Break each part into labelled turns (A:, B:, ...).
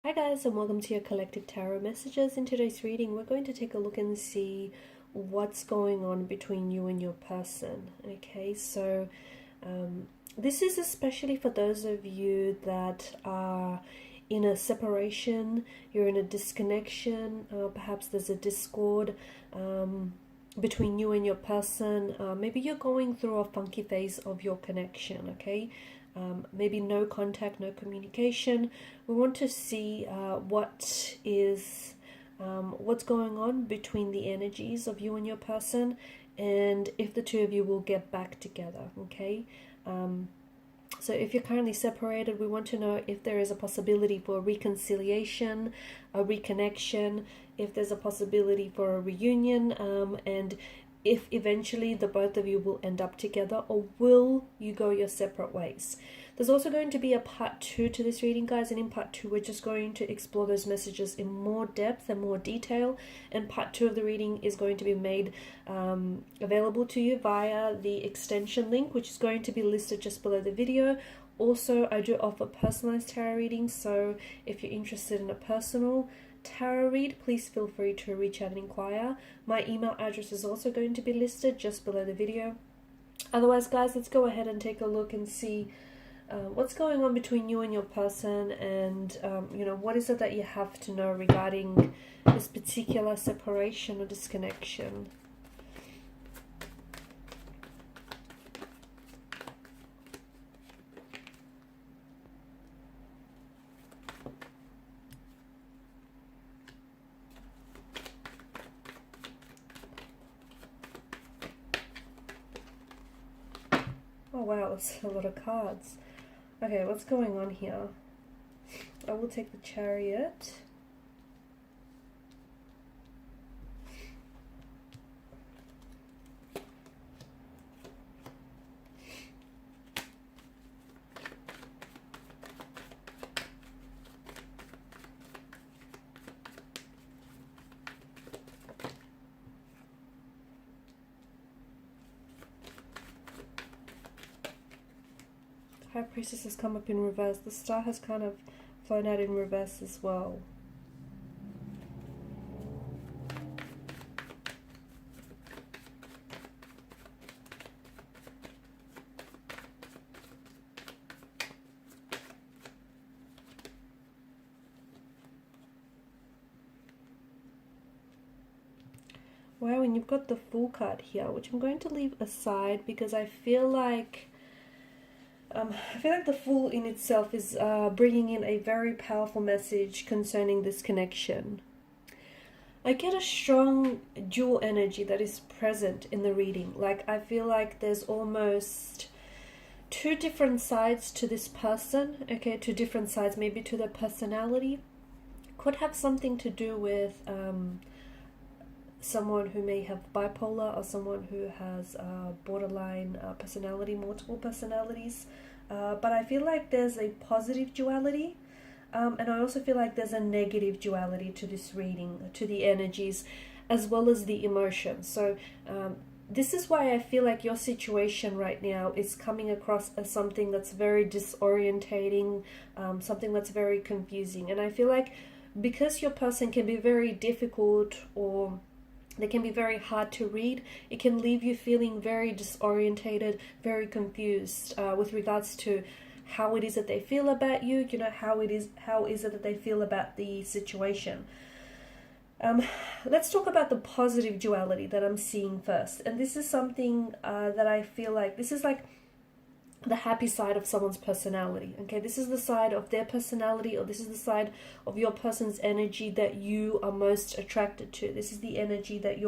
A: Hi guys, and welcome to your collective tarot messages. In today's reading, we're going to take a look and see what's going on between you and your person. Okay, so this is especially for those of you that are in a separation, you're in a disconnection, perhaps there's a discord between you and your person. Maybe you're going through a funky phase of your connection, okay? Maybe no contact, no communication. We want to see what's going on between the energies of you and your person, and if the two of you will get back together, okay? So if you're currently separated, we want to know if there is a possibility for reconciliation, a reconnection, if there's a possibility for a reunion, and if eventually the both of you will end up together, or will you go your separate ways. There's also going to be a part 2 to this reading, guys, and in part 2 we're just going to explore those messages in more depth and more detail, and part 2 of the reading is going to be made available to you via the extension link, which is going to be listed just below the video. Also, I do offer personalized tarot readings, so if you're interested in a personal tarot read, please feel free to reach out and inquire. My email address is also going to be listed just below the video. Otherwise, guys, let's go ahead and take a look and see what's going on between you and your person, and what is it that you have to know regarding this particular separation or disconnection. Oh wow, that's a lot of cards. Okay, what's going on here? I will take the Chariot. High Priestess has come up in reverse. The Star has kind of flown out in reverse as well. Wow, and you've got the Fool card here, which I'm going to leave aside because I feel like the Fool in itself is bringing in a very powerful message concerning this connection. I get a strong dual energy that is present in the reading. Like, I feel like there's almost two different sides to this person, okay, two different sides maybe to their personality. Could have something to do with someone who may have bipolar, or someone who has borderline personality, multiple personalities. But I feel like there's a positive duality, and I also feel like there's a negative duality to this reading, to the energies, as well as the emotions. So this is why I feel like your situation right now is coming across as something that's very disorientating, something that's very confusing. And I feel like because your person can be very difficult, or they can be very hard to read, it can leave you feeling very disorientated, very confused with regards to how it is that they feel about you, how is it that they feel about the situation. Let's talk about the positive duality that I'm seeing first. And this is something that I feel like, this is like the happy side of someone's personality. Okay, this is the side of their personality, or this is the side of your person's energy that you are most attracted to. This is the energy that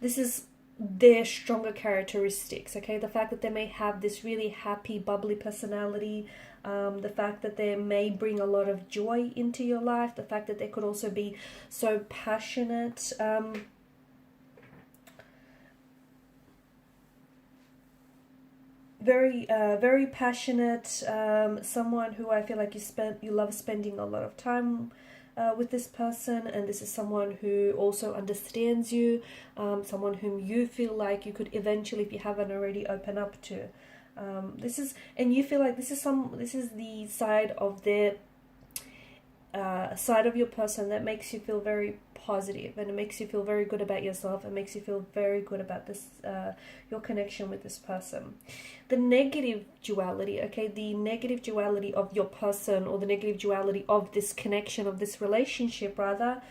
A: this is their stronger characteristics. Okay, the fact that they may have this really happy, bubbly personality, the fact that they may bring a lot of joy into your life, the fact that they could also be so passionate, very passionate, someone who I feel like you love spending a lot of time with this person, and this is someone who also understands you, someone whom you feel like you could eventually, if you haven't already, open up to. And you feel like this is the side of their side of your person that makes you feel very positive, and it makes you feel very good about yourself. It makes you feel very good about this, your connection with this person. The negative duality, okay, the negative duality of your person, or the negative duality of this connection, of this relationship rather,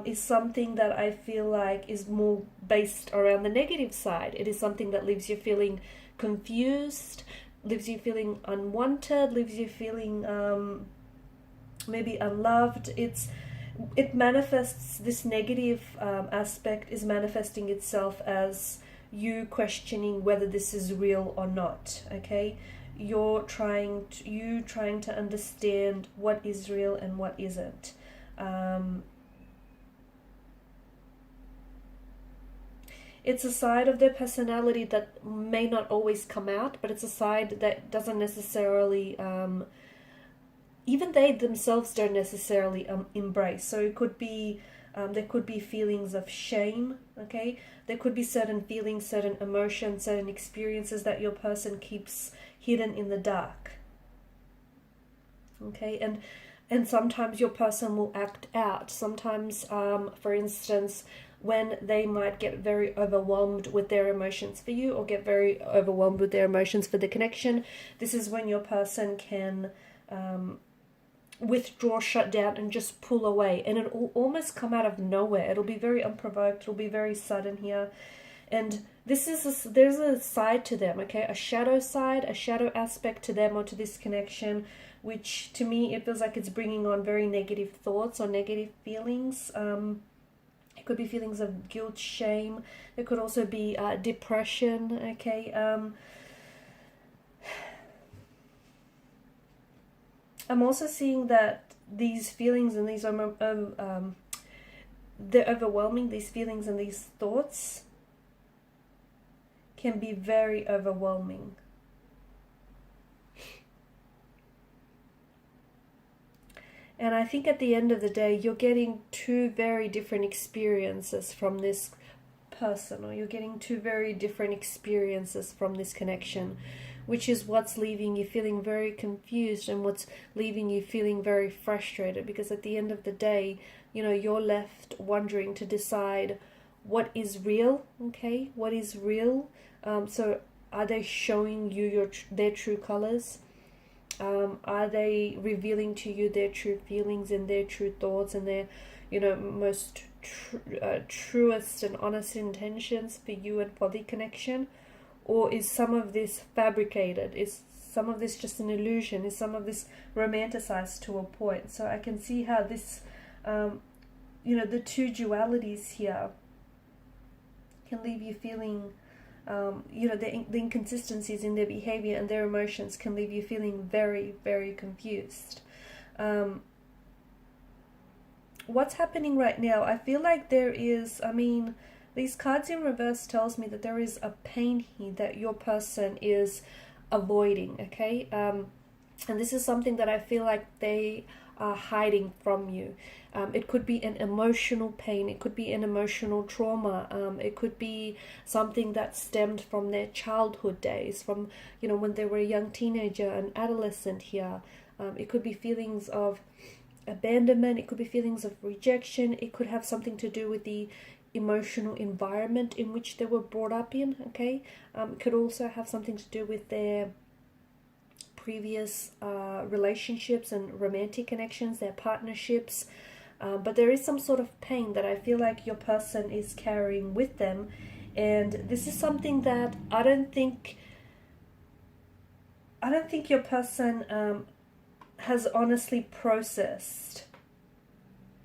A: is something that I feel like is more based around the negative side. It is something that leaves you feeling confused, leaves you feeling unwanted, leaves you feeling maybe unloved. It manifests, this negative aspect is manifesting itself as you questioning whether this is real or not, okay? You trying to understand what is real and what isn't. It's a side of their personality that may not always come out, but it's a side that doesn't necessarily, even they themselves don't necessarily embrace. So it could be, there could be feelings of shame, okay? There could be certain feelings, certain emotions, certain experiences that your person keeps hidden in the dark, okay? And sometimes your person will act out. Sometimes, for instance, when they might get very overwhelmed with their emotions for you, or get very overwhelmed with their emotions for the connection, this is when your person can withdraw, shut down, and just pull away. And it will almost come out of nowhere. It'll be very unprovoked. It'll be very sudden here. And this is there's a side to them, okay? A shadow side, a shadow aspect to them or to this connection, which to me, it feels like it's bringing on very negative thoughts or negative feelings. It could be feelings of guilt, shame. There could also be depression, okay? I'm also seeing that these feelings and these they're overwhelming. These feelings and these thoughts can be very overwhelming. And I think at the end of the day, you're getting two very different experiences from this person, or you're getting two very different experiences from this connection, which is what's leaving you feeling very confused and what's leaving you feeling very frustrated. Because at the end of the day, you know, you're left wondering to decide what is real, okay? What is real? So are they showing you their true colors? Are they revealing to you their true feelings and their true thoughts and their, you know, most truest and honest intentions for you and for the connection? Or is some of this fabricated? Is some of this just an illusion? Is some of this romanticized to a point? So I can see how this, you know, the two dualities here can leave you feeling, you know, the inconsistencies in their behavior and their emotions can leave you feeling very, very confused. What's happening right now? I feel like there is, I mean, these cards in reverse tells me that there is a pain here that your person is avoiding, okay? And this is something that I feel like they are hiding from you. It could be an emotional pain. It could be an emotional trauma. It could be something that stemmed from their childhood days, from, you know, when they were a young teenager, an adolescent here. It could be feelings of abandonment. It could be feelings of rejection. It could have something to do with the emotional environment in which they were brought up in, okay? It could also have something to do with their previous relationships and romantic connections, their partnerships. But there is some sort of pain that I feel like your person is carrying with them. And this is something that I don't think your person has honestly processed.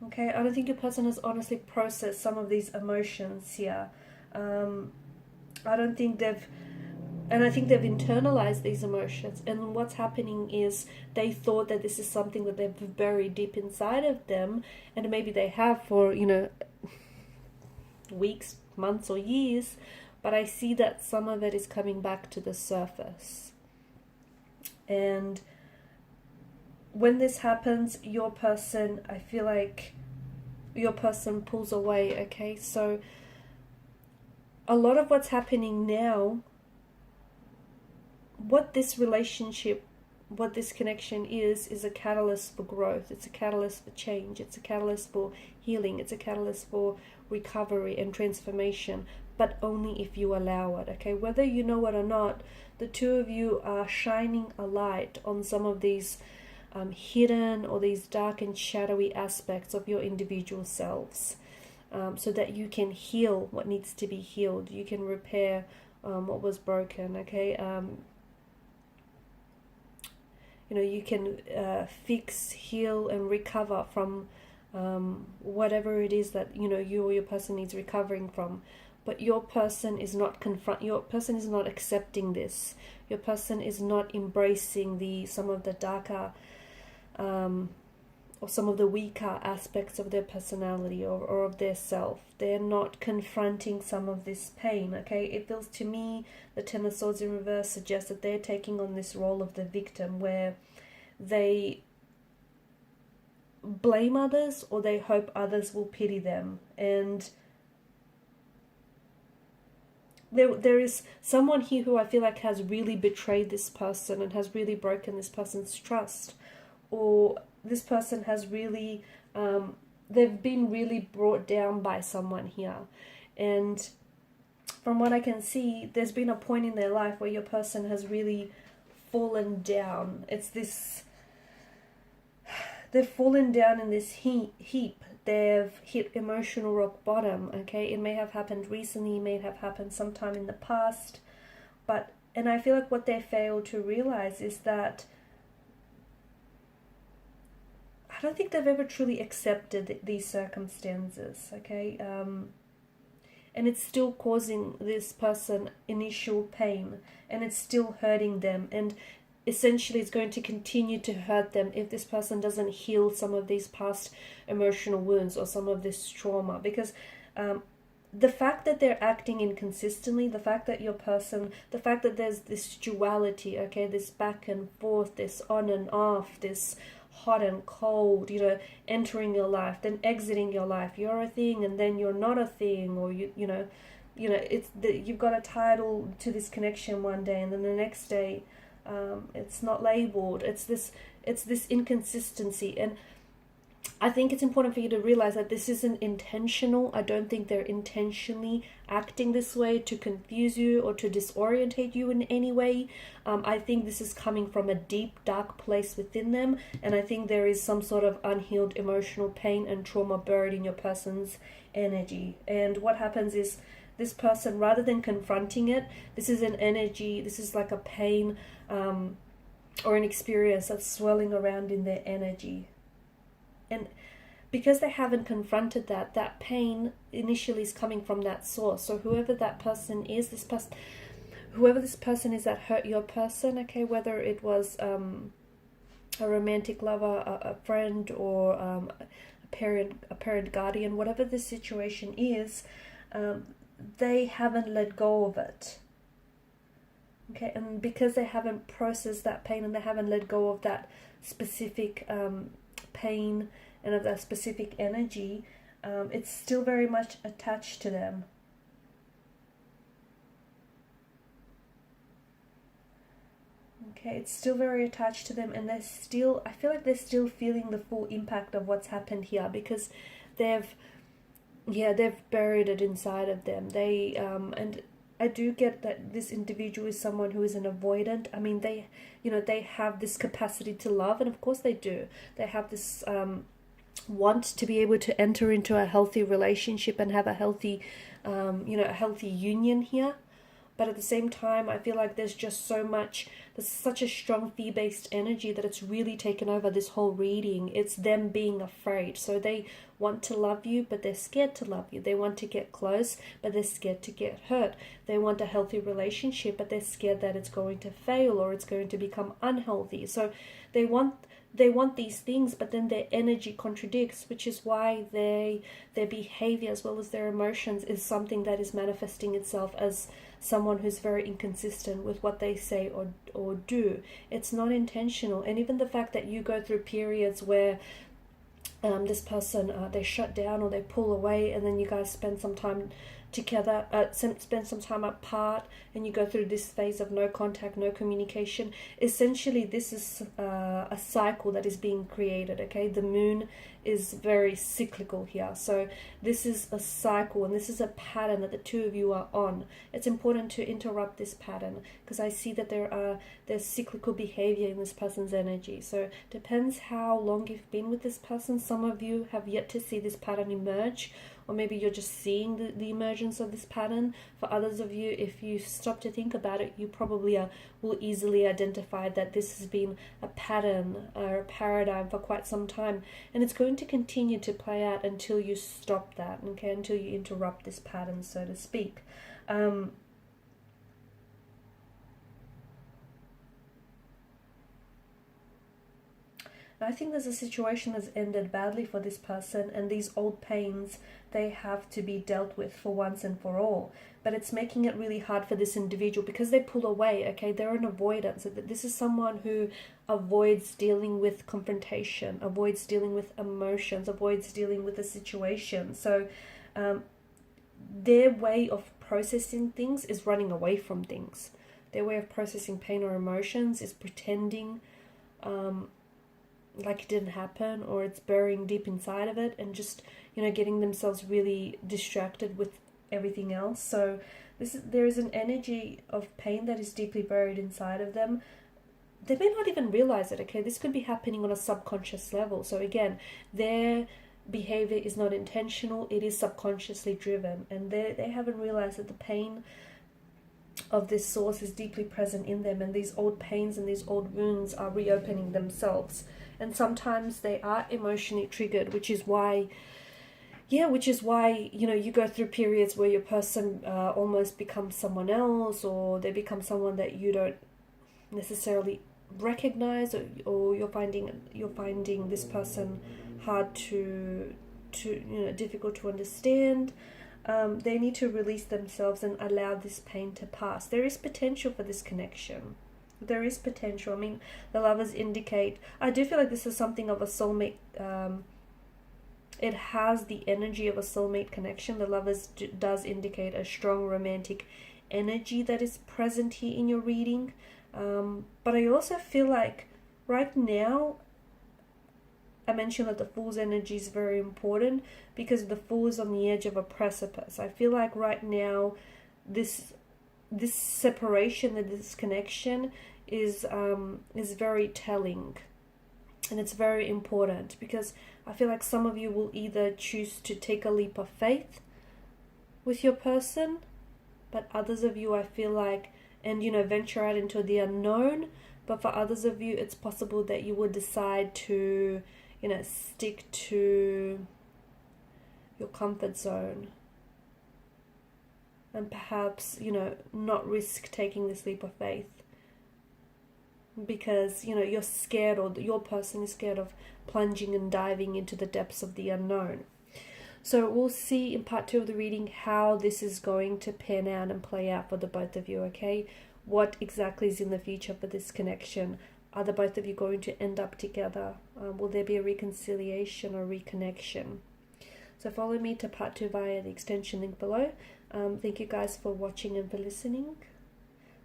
A: Okay, I don't think your person has honestly processed some of these emotions here. I don't think and I think they've internalized these emotions. And what's happening is they thought that this is something that they've buried deep inside of them. And maybe they have for, you know, weeks, months, or years. But I see that some of it is coming back to the surface. And when this happens, your person, I feel like your person pulls away, okay? So a lot of what's happening now, what this relationship what this connection is a catalyst for growth. It's a catalyst for change. It's a catalyst for healing. It's a catalyst for recovery and transformation, but only if you allow it, okay? Whether you know it or not, the two of you are shining a light on some of these hidden or these dark and shadowy aspects of your individual selves, so that you can heal what needs to be healed. You can repair what was broken, okay? You can fix, heal, and recover from whatever it is that you or your person needs recovering from. But your person is not your person is not accepting this. Your person is not embracing some of the darker or some of the weaker aspects of their personality or of their self. They're not confronting some of this pain, okay? It feels to me, the Ten of Swords in reverse suggests that they're taking on this role of the victim, where they blame others or they hope others will pity them. And there is someone here who I feel like has really betrayed this person and has really broken this person's trust, or this person has really, they've been really brought down by someone here. And from what I can see, there's been a point in their life where your person has really fallen down. It's this, they've fallen down in this heap. They've hit emotional rock bottom, okay? It may have happened recently, it may have happened sometime in the past, and I feel like what they fail to realize is that I don't think they've ever truly accepted these circumstances, okay? And it's still causing this person initial pain, and it's still hurting them, and essentially it's going to continue to hurt them if this person doesn't heal some of these past emotional wounds or some of this trauma. Because the fact that they're acting inconsistently, the fact that there's this duality, okay, this back and forth, this on and off, this hot and cold, entering your life, then exiting your life. You're a thing and then you're not a thing, or you've got a title to this connection one day and then the next day it's not labeled. It's this inconsistency, and I think it's important for you to realize that this isn't intentional. I don't think they're intentionally acting this way to confuse you or to disorientate you in any way. I think this is coming from a deep, dark place within them, and I think there is some sort of unhealed emotional pain and trauma buried in your person's energy. And what happens is this person, rather than confronting it, this is an energy, this is like a pain or an experience that's swirling around in their energy. And because they haven't confronted that pain initially is coming from that source. So whoever that person is, whoever this person is that hurt your person, okay, whether it was a romantic lover, a friend, or a parent guardian, whatever the situation is, they haven't let go of it. Okay, and because they haven't processed that pain and they haven't let go of that specific pain and of that specific energy, it's still very much attached to them. Okay, it's still very attached to them, and I feel like they're still feeling the full impact of what's happened here, because they've buried it inside of them. And I do get that this individual is someone who is an avoidant. I mean, they have this capacity to love, and of course they do. They have this want to be able to enter into a healthy relationship and have a healthy, a healthy union here. But at the same time, I feel like there's such a strong fear-based energy that it's really taken over this whole reading. It's them being afraid. So they want to love you, but they're scared to love you. They want to get close, but they're scared to get hurt. They want a healthy relationship, but they're scared that it's going to fail or it's going to become unhealthy. So they want these things, but then their energy contradicts, which is why their behavior as well as their emotions is something that is manifesting itself as someone who's very inconsistent with what they say or do. It's not intentional. And even the fact that you go through periods where this person, they shut down or they pull away, and then you guys spend some time together, spend some time apart, and you go through this phase of no contact, no communication. Essentially, this is a cycle that is being created, okay? The moon is very cyclical here. So this is a cycle, and this is a pattern that the two of you are on. It's important to interrupt this pattern, because I see that there's cyclical behavior in this person's energy. So depends how long you've been with this person. Some of you have yet to see this pattern emerge, or maybe you're just seeing the emergence of this pattern. For others of you, if you stop to think about it, you probably will easily identify that this has been a pattern or a paradigm for quite some time, and it's going to continue to play out until you stop that, okay, until you interrupt this pattern, so to speak. I think there's a situation that's ended badly for this person, and these old pains, they have to be dealt with for once and for all. But it's making it really hard for this individual because they pull away, okay? They're an avoidance. This is someone who avoids dealing with confrontation, avoids dealing with emotions, avoids dealing with a situation. So their way of processing things is running away from things. Their way of processing pain or emotions is pretending like it didn't happen, or it's burying deep inside of it, and just, you know, getting themselves really distracted with everything else. So there is an energy of pain that is deeply buried inside of them. They may not even realize it, okay? This could be happening on a subconscious level. So again, their behavior is not intentional, it is subconsciously driven, and they haven't realized that the pain of this source is deeply present in them, and these old pains and these old wounds are reopening themselves. And sometimes they are emotionally triggered, which is why, you know, you go through periods where your person almost becomes someone else, or they become someone that you don't necessarily recognize, or you're finding this person hard to you know, difficult to understand. They need to release themselves and allow this pain to pass. There is potential for this connection. There is potential. I mean, the lovers indicate, I do feel like this is something of a soulmate. It has the energy of a soulmate connection. The lovers does indicate a strong romantic energy that is present here in your reading. But I also feel like right now, I mentioned that the Fool's energy is very important because the Fool is on the edge of a precipice. I feel like right now, this separation and this connection is very telling, and it's very important, because I feel like some of you will either choose to take a leap of faith with your person, but others of you, I feel like, and, you know, venture out into the unknown. But for others of you, it's possible that you would decide to, you know, stick to your comfort zone, and perhaps, you know, not risk taking this leap of faith because, you know, you're scared, or your person is scared of plunging and diving into the depths of the unknown. So we'll see in part 2 of the reading how this is going to pan out and play out for the both of you, okay? What exactly is in the future for this connection? Are the both of you going to end up together? Will there be a reconciliation or reconnection? So follow me to part 2 via the extension link below. Thank you guys for watching and for listening.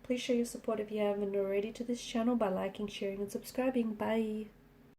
A: Please show your support if you haven't already to this channel by liking, sharing and subscribing. Bye.